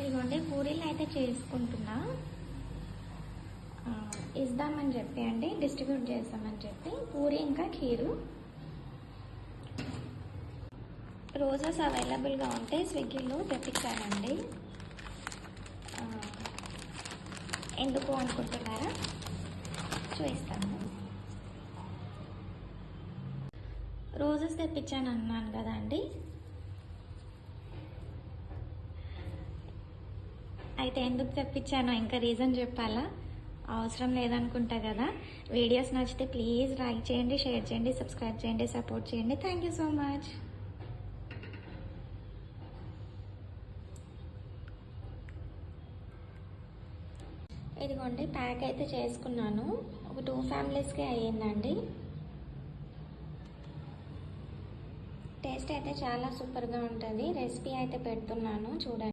ఇదిగోండి పూరీలు అయితే చేసుకుంటున్నా. ఇద్దామని చెప్పి అండి, డిస్ట్రిబ్యూట్ చేస్తామని చెప్పి పూరి ఇంకా ఖీరు. రోజెస్ అవైలబుల్గా ఉంటే స్విగ్గీలో తెప్పించానండి. ఎందుకు అనుకుంటున్నారా, చూపిస్తాను. రోజెస్ తెప్పించాను అన్నాను కదా అండి, అయితే ఎందుకు తెప్పించానో ఇంకా రీజన్ చెప్పాలా? అవసరం లేదనుకుంటా కదా. వీడియోస్ నచ్చితే ప్లీజ్ లైక్ చేయండి, షేర్ చేయండి, సబ్స్క్రైబ్ చేయండి, సపోర్ట్ చేయండి. Thank you so much. ఇదిగోండి ప్యాక్ అయితే చేసుకున్నాను. ఒక 2 ఫ్యామిలీస్కి అయ్యిందండి. టేస్ట్ అయితే చాలా సూపర్గా ఉంటుంది. రెసిపీ అయితే పెడుతున్నాను చూడండి.